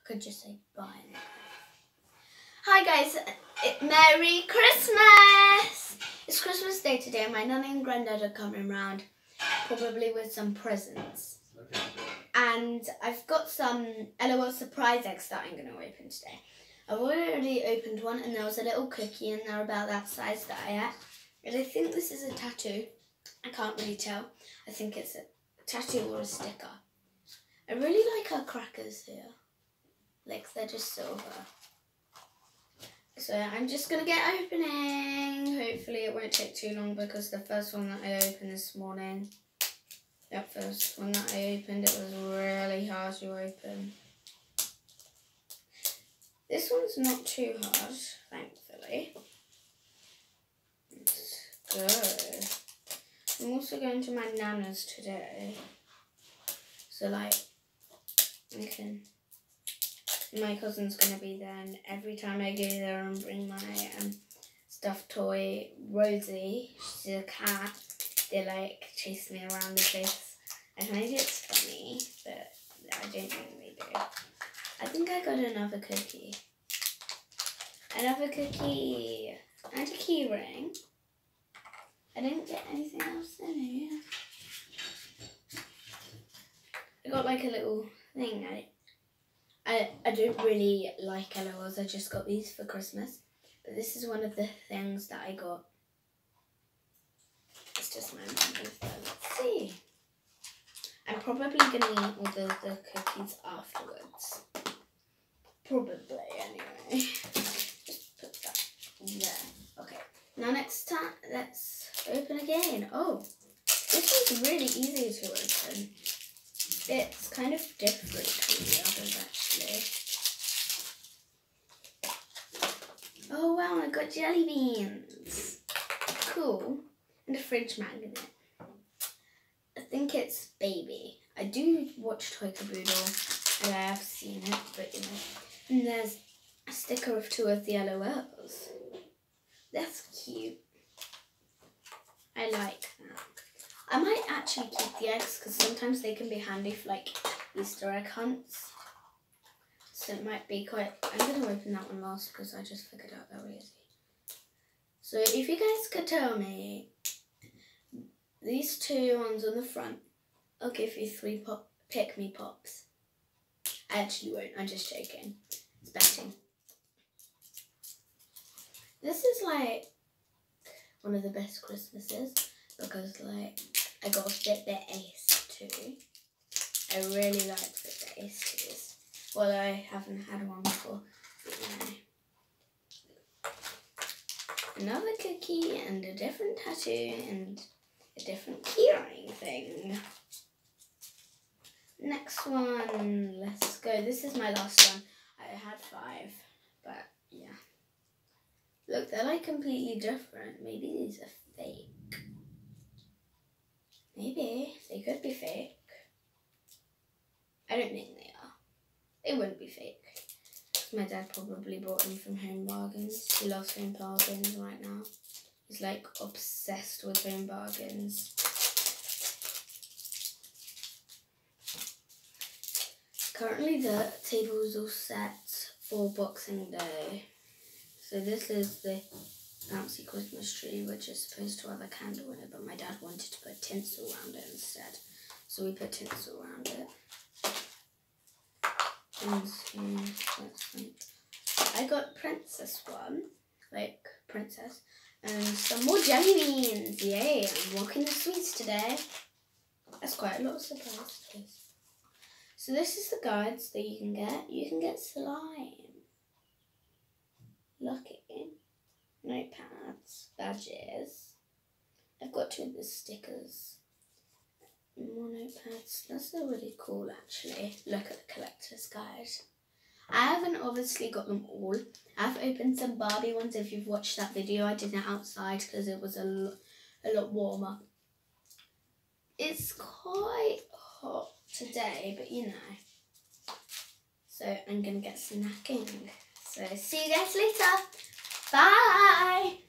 could just say bye. Hi guys, Merry Christmas! It's Christmas Day today. My nanny and granddad are coming round, probably with some presents. Okay. And I've got some LOL surprise eggs that I'm going to open today. I've already opened one and there was a little cookie in there about that size that I ate. And I think this is a tattoo. I can't really tell. I think it's a tattoo or a sticker. I really like our crackers here. Like, they're just silver. So I'm just going to get opening. Hopefully it won't take too long because the first one that I opened this morning, that first one that I opened, it was really hard to open. This one's not too hard, thankfully. Let's go. I'm also going to my nana's today. So like, my cousin's going to be there, and every time I go there and bring my stuffed toy, Rosie, she's a cat, they like chase me around the place. I find it's funny, but I don't think they do. I think I got another cookie. Another cookie and a key ring. I didn't get anything else in here. I got like a little thing. I don't really like LOLs, I just got these for Christmas. But this is one of the things that I got. It's just my mum. Let's see. I'm probably going to eat all the cookies afterwards. Probably, anyway. Just put that there. Okay. Now next time, let's open again. Oh, this one's really easy to open. It's kind of different from the others, actually. Oh wow, I got jelly beans. Cool. And a fridge magnet. I think it's baby. I do watch Toy Caboodle and I have seen it, but you know. And there's a sticker of 2 of the LOLs. That's cute. I like that. I might actually keep the eggs because sometimes they can be handy for like Easter egg hunts. So it might be quite... I'm going to open that one last because I just figured out that really easy. So if you guys could tell me these 2 ones on the front, I'll give you 3 pick me pops. I actually won't, I'm just joking. It's betting. This is like one of the best Christmases because like I got a Fitbit Ace too. I really like Fitbit Aces. Well, I haven't had one before, but you know. Another cookie and a different tattoo and a different keyring thing. Next one, let's go. This is my last one. I had 5, but yeah. Look, they're like completely different. Maybe these are fake. Maybe. They could be fake. I don't think they are. They wouldn't be fake. My dad probably bought them from Home Bargains. He loves Home Bargains right now. He's like obsessed with Home Bargains. Currently the table is all set for Boxing Day. So this is the fancy Christmas tree, which is supposed to have a candle in it, but my dad wanted to put tinsel around it instead. So we put tinsel around it. And I got princess one, like princess, and some more jelly beans. Yay, I'm walking the sweets today. That's quite a lot of surprises. So this is the guides that you can get. You can get slime. Lucky. Notepads, badges. I've got 2 of the stickers. More notepads. That's really cool actually. Look at the collector's guide. I haven't obviously got them all. I've opened some Barbie ones. If you've watched that video, I did it outside because it was a lot warmer. It's quite hot today, but you know. So I'm going to get snacking. So see you guys later. Bye!